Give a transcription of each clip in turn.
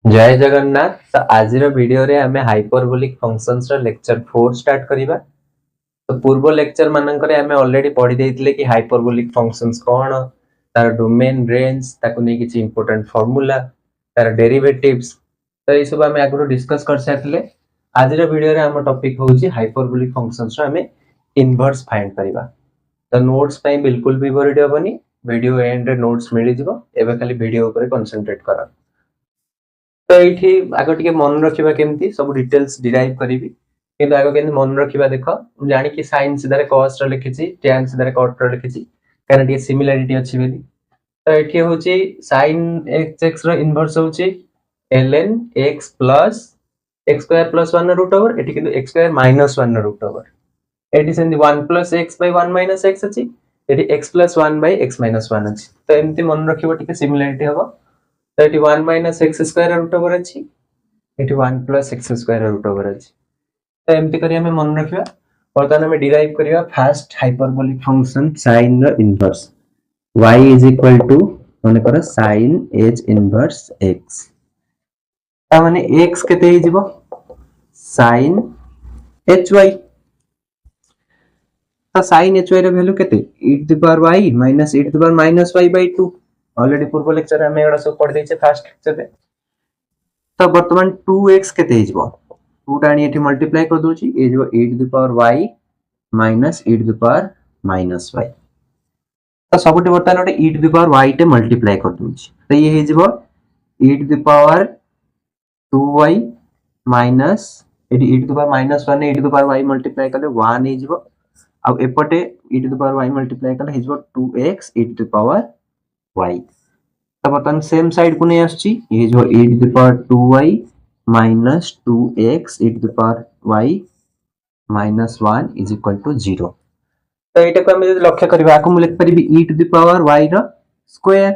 जय जगन्नाथ। तो आज वीडियो रे हमें हाइपरबोलिक फंक्शंस रो लेक्चर 4 स्टार्ट करिबा। तो पूर्व लेक्चर मानकरे हमें ऑलरेडी पढ़ी देइथिले कि हाइपरबोलिक फंक्शंस कोन, तार डोमेन रेंज, ताको नै किछि इंपोर्टेंट फार्मूला, तार डेरिवेटिव्स, तो ए सब हमें आगु डिस्कस कर साथिले। आज वीडियो रे हम टॉपिक होउछि हाइपरबोलिक फंक्शंस रो हमें इनवर्स फाइंड करिबा। तो नोट्स पई बिल्कुल भी वरीड होबनी, वीडियो एंड रे नोट्स मिलि जिवो। एबे खाली वीडियो ऊपर कंसंट्रेट करा। तो ये आग टे मन रखा केमती सब डिटेल्स डिराइव करी कि आग के मन रखा देख जानी कि साइन सीधारे कॉस लिखी, टैन सीधारे कॉट लिखी कहीं सिमिलारिटी अच्छी बोली। तो ये हूँ साइन एक्स एक्स इनवर्स हूँ ln x plus x square plus 1 root over ये किंतु x square minus 1 root over ये सेमती 1 plus x by 1 minus x अच्छी ये x plus 1 by x minus 1 अच्छी। तो एमती मन रखिबो सिमिलारिटी हम। तो ये 1 minus X square root over अच्छी ये 1 plus X square root over अच्छी। तो एमती करी हमें मन रखिबा। बर्तमान हमें डिराइव करिया फर्स्ट हाइपरबोलिक फंक्शन sin रो inverse y is equal to माने कर sin h इनवर्स x। ता माने x केते हे जिवो sin hy। ता sin hy रो वैल्यू केते e to the power y minus e to the power minus y by 2। Already पूर्व लेक्चर में एडा सब पढ़ देइछे फर्स्ट लेक्चर रे। तो वर्तमान 2x केते हे जिवो 2 टाणी एठी मल्टीप्लाई कर दोची ए जो e to the power y minus e to the power minus y। तो सबटे वर्तमान ओटे e to the power y टे मल्टीप्लाई कर दोची तो ये हे जिवो e to the power 2y minus एठी e to the power minus 1 e to the power y multiply करले 1 हे जिवो। अब एपटे e to the power y multiply करले हे जिवो 2x e to the power y। तो बर्तमान सेम साइड को नहीं आछी ये जो e to the power 2y minus 2x e to the power y minus 1 is equal to 0। तो एटा को हम जब लक्ष्य करबा आको हम लिख परिबी e to the power y रो स्क्वायर।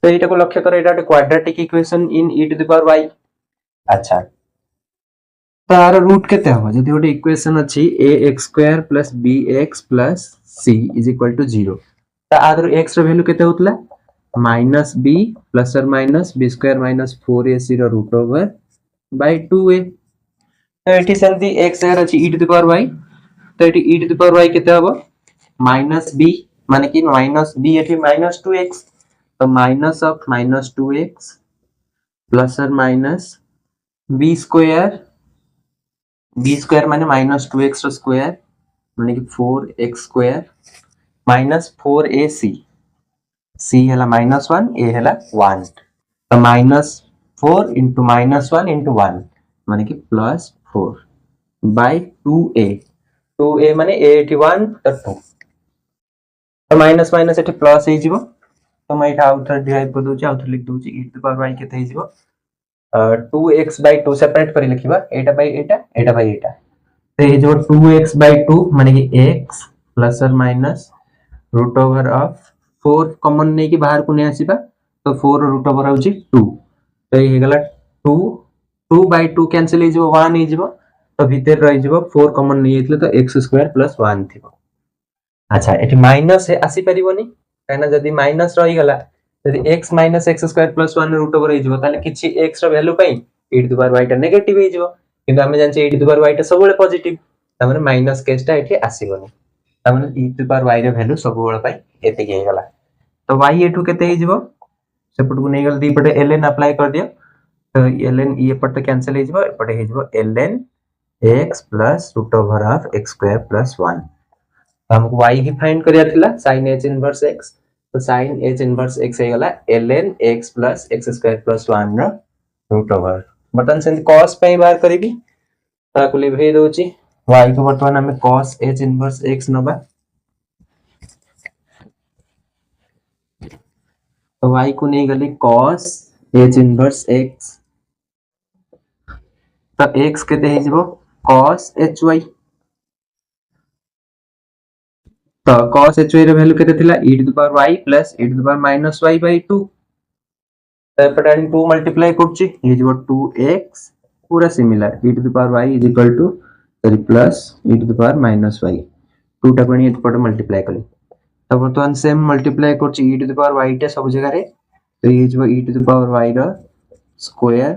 तो एटा को लक्ष्य कर एटा quadratic equation in e to the power y। अच्छा तार रूट केते हो जदी ओटे इक्वेशन अछि ax square plus bx plus c is equal to 0। ता आदर x रो वैल्यू केते होतला माइनस b प्लस और minus b square minus 4ac रो रूट ओवर बाय 2a। तो एठी सेंती x स्क्वायर अछि e to the power y। तो एठी e to the power y केते हबो माइनस b माने कि माइनस b एठी माइनस 2x। तो minus of minus 2x plus और माइनस b स्क्वायर माने माइनस 2x रो स्क्वायर माने कि 4x square minus 4ac c हला माइनस 1 a हला 1। तो माइनस 4 इंटू माइनस 1 इंटू 1 माने कि प्लस 4 बाय 2a माने a एठी 1 तो 2। तो माइनस माइनस एठी प्लस हे जिवो। तो मैं एठा आउथर डिराइव कर दोची आउथर लिख दोची e to the power y केते हे जिवो 2x बाय 2 सेपरेट करी लिखिबा एटा बाय एटा। तो हे जिवो 2x बाय 2 माने कि x प्लस और minus root over of 4 common नहीं कि बाहर को नहीं आसीबा तो 4 रूट ओवर होची 2। तो ये गला 2 बाय 2 कैंसिल हे जिवो 1 हे जिवो। तो भीतर रहि जिवो 4 कॉमन नहीं हेतले तो x स्क्वायर प्लस 1 थिबो। अच्छा एठी माइनस है आसी परिबोनी काना जदी माइनस रहि गला जदी x minus x square plus 1 root over हे जिवो ताले किछि x रो वैल्यू पई e to the power y टा नेगेटिव हे जिवो किंतु हमें जानचे e to the power y टा सब बेले पॉजिटिव त माने माइनस केस टा एठी आसीबोनी त माने e to the power y रो वैल्यू सब बेले पई एते हे गला। तो y एठू केते हे जिवो सेपट को नै गल दी पटे ln अप्लाई कर दियो। तो ln ये पटे कैंसिल हे जिवो एपटे हे जिवो ln x plus root over of x square plus 1। हमको y ही फाइंड करिया थिला sin h इनवर्स x। तो sin h इनवर्स x हे गला ln x plus x square plus 1 रो रूट ओवर। बटन से cos पे बाहर करिबी ताको लिभे दोची y को वर्तमान हमें cos h इनवर्स x नबा। तो y को नहीं गली cos h इनवर्स x। तो x केते हे जिवो cos hy। तो cos hy रो वैल्यू केते थिला e to the power y plus e to the power minus y by 2। तो पटानी 2 मल्टीप्लाई करछि ये जिवो 2x पूरा similar e to the power y is equal to sorry plus e to the power minus y 2 टा पणी एत पट multiply कले। तो वर्तमान सेम मल्टीप्लाई करछि e to the power y टे सब जगह रे। तो ये जिवो e to the power y रो स्क्वायर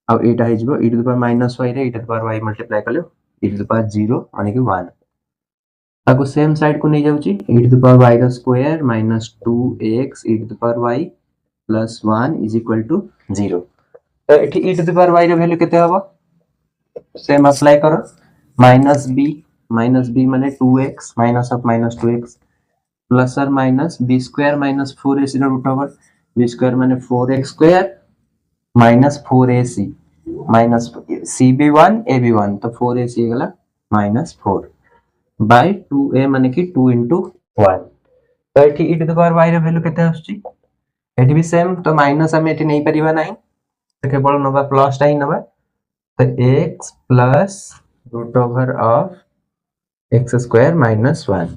आ एटा हे जिवो e to the power minus y रे e to the power y multiply कले e टू द पावर 0 माने कि 1 ताको सेम साइड को नहीं जाउची e to the power y रा square minus 2x e to the power y plus 1 is equal to 0 तो एठी e to the power y रा वैल्यू केते हबो सेम अप्लाई करो माइनस b माने 2x minus of minus 2x plus और minus b square minus 4ac रा root over b square माने 4x square minus 4ac minus c भी 1 a भी 1 तो 4ac हे गला माइनस 4 बाय 2a माने कि 2 into 1 तो एठी e to the power y रा वैल्यू केते आछी एठी भी सेम तो माइनस हम एठी नहीं परिबा नाही तो केवल नबा प्लस टा ही नबा तो x plus root over of x square minus 1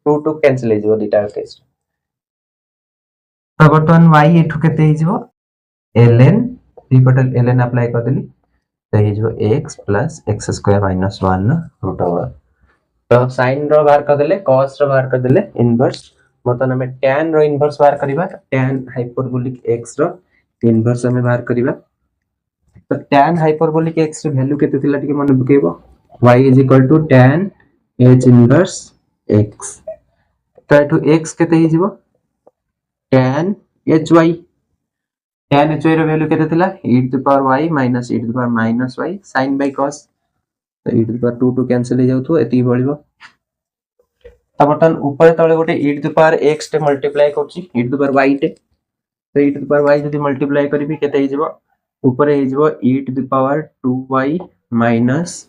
2 2 cancel हे जिवो दिटा टेस्ट तो बर्तमान y एठु केते हे जिवो ln पीपटल ln अप्लाई कर देली तो हे जो x plus x square minus 1 root over तो sin रो बाहर कर देले cos रो बाहर कर देले इनवर्स मतलब हमें tan रो इनवर्स बाहर करिबा tan हाइपरबोलिक x रो इनवर्स हमें बाहर करिबा तो tan हाइपरबोलिक x रो वैल्यू केते थिला टिके मन बुकेबो y = tan h inverse x तो एठु x केते हे जिवो tan hy tan hy रो वैल्यू केते थिला e to the power y minus e to the power minus y sin by cos तो e to the power 2 2 cancel हे जाउथो एती बळिबो त बटन ऊपर तळे गोटे e to the power x टे मल्टीप्लाई करछि e to the power y टे तो e to the power y जदी मल्टीप्लाई करबी केते हे जिवो ऊपर हे जिवो e to the power 2y minus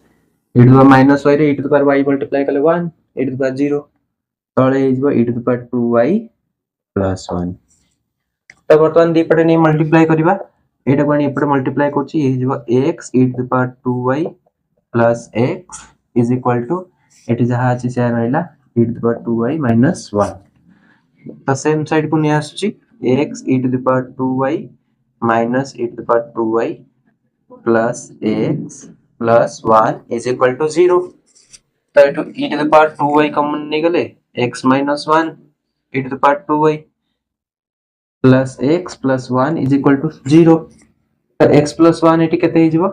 e to the power minus y रे e to the power y multiply कले 1 e टू द पावर 0 तळे हे जिवो e to the power 2y plus 1 तो बर्तमान दी पटे नहीं मल्टीप्लाई करिबा एटा कोनी एपटे मल्टीप्लाई करछि ए जिवो x e to the power 2y plus x is equal to एटी जहा अछि से रहला e to the power 2y minus 1 तो सेम साइड को नहीं आछि x e to the power 2y minus e to the power 2y plus x plus 1 is equal to 0 तो एटू e to the power 2y common नहीं गले x minus 1 e to the power 2y plus x plus 1 is equal to 0 तो x plus 1 eighty केते हे जिवो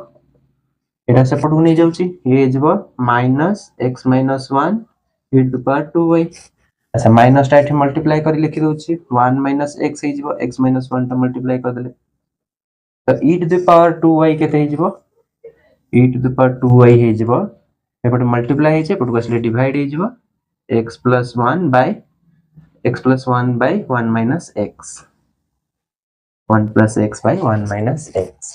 एटा सेपट को नहीं जाउची ये जिवो minus x minus 1 e to the power 2y अच्छा माइनस टा एठी मल्टीप्लाई करी लिखि दोची 1 माइनस x हे जिवो x माइनस 1 टा मल्टीप्लाई कर देले तो e to the power 2y केते हे जिवो e to the power 2y हे जिवो एपट मल्टीप्लाई हे छे एपट को असले डिवाइड हे जिवो x plus 1 by x 1 minus x 1 plus x by 1 minus x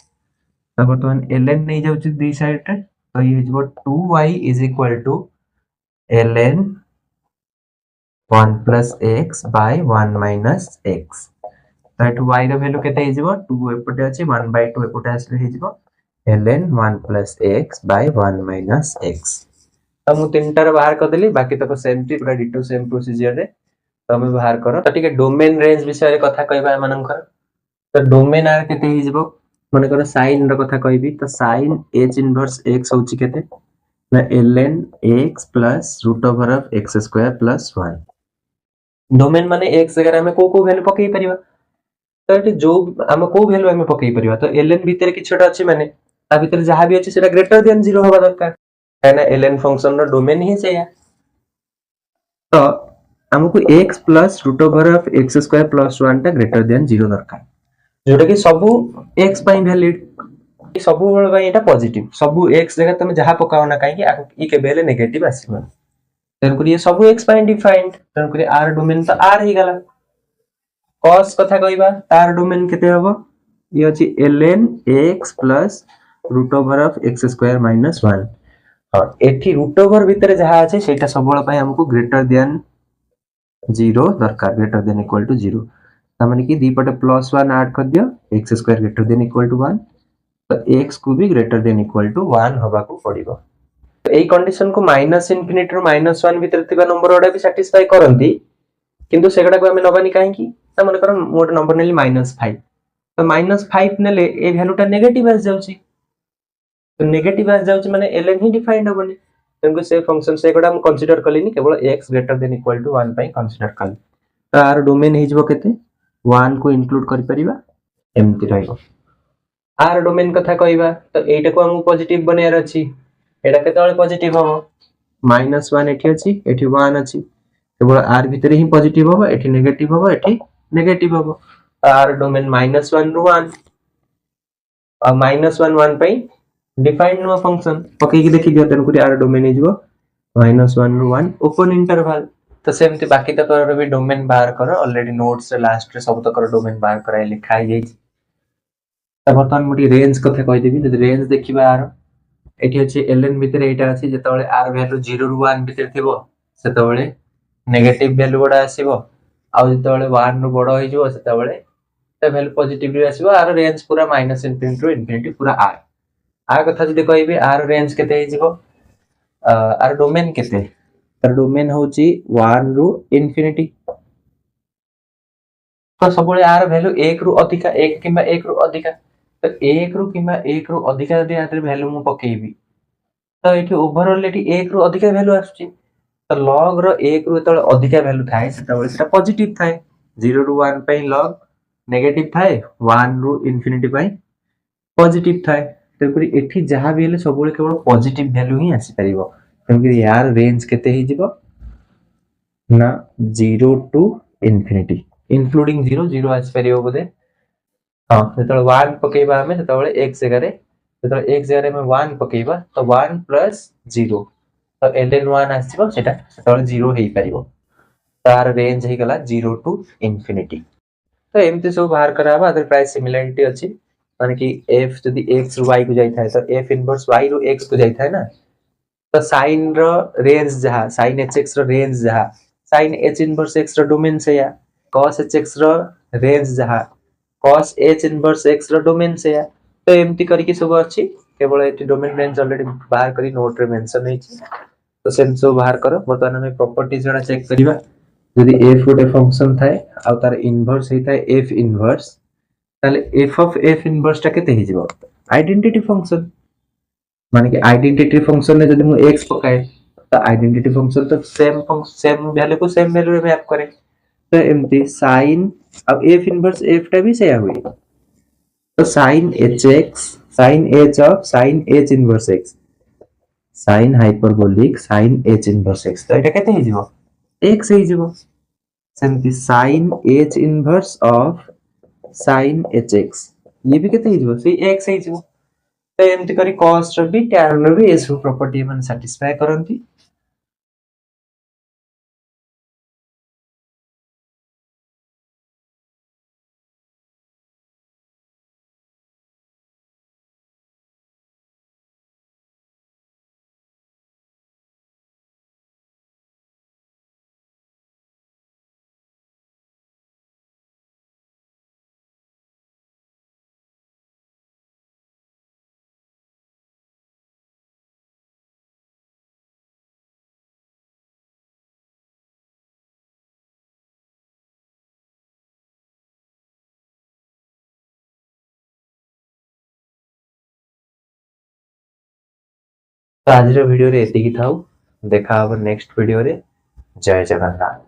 तो बर्तमान ln नहीं जाउची दी साइड रे तो ये हिजबो 2y is equal to ln 1 plus x by 1 minus x तो एट y रो वैल्यू केते हिजबो 2 एपटे अछि 1 by 2 एपटे आसले हिजबो ln 1 plus x by 1 minus x तो मु तीनटा रो बाहर कर देली बाकी तक सेम टी पूरा डिटो सेम प्रोसीजर रे तो हम बाहर करो तो ठीक है डोमेन रेंज विषय रे कथा कहबा मानकर तो डोमेन आर केते हि जिवो माने कर sin रो कथा कहबी तो sin h इनवर्स x होची केते ना ln x plus root over of x square plus 1 domain माने x अगर हमें को वैल्यू पकई परिबा तो एटी जो हम को वैल्यू हमें पकई परिबा तो ln भीतर कि छोटा अछि माने ता भीतर जहा भी अछि सेटा ग्रेटर देन 0 होबा दरकार है ना ln फंक्शन रो डोमेन ही सेया तो हमको x plus root over of x square plus 1 टा ग्रेटर देन 0 दरकार जोटा कि सबु x पई वैलिड सबु बळ पई एटा पॉजिटिव सबु x जगह तुम जहां पकाओ ना काहे कि ई के बेले नेगेटिव आसीबो तन करी ये सबु x पई डिफाइंड तन करी r डोमेन तो r ही गला cos कथा कहबा तार डोमेन केते हबो ये अछि ln x plus root over of x square minus 1 और एठी रूट ओवर भीतर जहां अछि सेटा सब बळ पई हमको ग्रेटर देन 0 दरकार ग्रेटर देन इक्वल टू 0 माने कि दी पटे प्लस 1 ऐड कर दियो x square greater than equal to 1 तो x को भी ग्रेटर देन इक्वल टू 1 होबा को पड़िबो तो एई कंडीशन को माइनस इंफिनिटी रो माइनस 1 भीतर थिबा नंबर ओडा भी सैटिस्फाई करंती किंतु सेगडा को हमें नबानी काहे कि त माने कर मोट नंबर नेली -5 तो -5 नेले ए वैल्यूटा नेगेटिव आस जाउची तो नेगेटिव आस जाउची माने ln ही डिफाइंड होबनी तनको से फंक्शन सेगडा हम कंसीडर कलिनी केवल x greater than equal to 1 पई कंसीडर कल तो आर डोमेन हिजबो केते 1 को इंक्लूड करि परिबा एमति रहइबो आर डोमेन कथा कहबा तो एटा को हम पॉजिटिव बनायर अछि एटा केतले पॉजिटिव हो -1 एठी अछि एठी 1 अछि केवल आर भीतर ही पॉजिटिव हो एठी नेगेटिव हो एठी नेगेटिव हो आर डोमेन -1 रु 1 और -1 1 पई डिफाइंड नो फंक्शन पके की देखि दियो तन आर डोमेन इजबो -1 रु 1 ओपन इंटरवल तो सेमती बाकी तक भी डोमेन बाहर कर ऑलरेडी नोट्स रे लास्ट रे सब तक डोमेन बाहर कराय लिखा है बर्तमान मुझे रेंज कथा कहीदेवी जब रेंज देखा आर ये अच्छे एलएन भितर यहाँ अच्छी जो आर भैल्यू 0 रु 1 भितर थी से नेगेटिव भैल्यू गुड़ा आसो आउ जो 1 रु बड़ हो भैल्यू पॉजिटिव आसो आर रेंज पूरा -इनफिनिटी रु इनफिनिटी पूरा आर आर कथा जब कहि आर रेंज केते आर डोमेन केते तार डोमेन होची 1 रु इनफिनिटी तो सब आर भैल्यू 1 रु अधिका 1 किंबा 1 रु अधिका तो 1 रु किंबा 1 रु अधिका यदि आदि भैल्यू मु पकेइबी तो एठी ओवरऑल एठी 1 रु अधिका भैल्यू आछी तो log रो 1 रु तळे अधिका भैल्यू थाए सेटा पॉजिटिव थाए 0 रु 1 पई log नेगेटिव थाए 1 रु इंफिनिटी पई पॉजिटिव थाए तेकरी एठी जहा भी हेले सब केवल पॉजिटिव भैल्यू ही आसी परिबो क्योंकि यार रेंज केते ही जिवो ना 0 टू इंफिनिटी इंक्लूडिंग 0 0 आसी परिबो बोदे हां जेतळे 1 पकेइबा हमें जेतळे x जगह जेतळे x जगह में 1 पकेइबा तो 1 प्लस 0 तो ln 1 आसीबो सेटा जेतळे 0 हेई परिबो तार रेंज हे गला 0 टू इंफिनिटी तो एमती सब बाहर कराबा अदर प्राइस सिमिलरिटी अछि माने कि f जदी x रु y को जाई थाए तो f इनवर्स y रु x को जाई थाए ना तो sin रो रेंज जहा sin hx रो रेंज जहा sin h इनवर्स x रो डोमेन से या cos hx रो रेंज जहा cos h इनवर्स x रो डोमेन से या तो एमती करिके सब अछि केवल एटी डोमेन रेंज ऑलरेडी बाहर करी नोट रे मेंशन हेछि तो सेम सब बाहर करो बर्तमान हम प्रॉपर्टीज जडा चेक करिबा यदि f गोटे फंक्शन थाए आ तार इनवर्स हे थाए f इनवर्स ताले f ऑफ f इनवर्स ता केते हिजिबो आइडेंटिटी फंक्शन माने कि आइडेंटिटी फंक्शन ने जदि मु x पकाए तो आइडेंटिटी फंक्शन तो सेम वैल्यू को सेम वैल्यू रे मैप करे तो एमती sin अब f इनवर्स f टा भी से हुई तो sin h of sin h inverse x sin hyperbolic sin h inverse x तो एटा केते हिजिबो x हिजिबो सेमती sin h inverse of sin hx ये भी केते हिजिबो से x हिजिबो तो एमती करी cos रो भी tan रो भी एसो प्रॉपर्टी मन सैटिस्फाई करंती तो आज वीडियो रे एतिकी थाउ देखा अब नेक्स्ट वीडियो रे जय जगन्नाथ।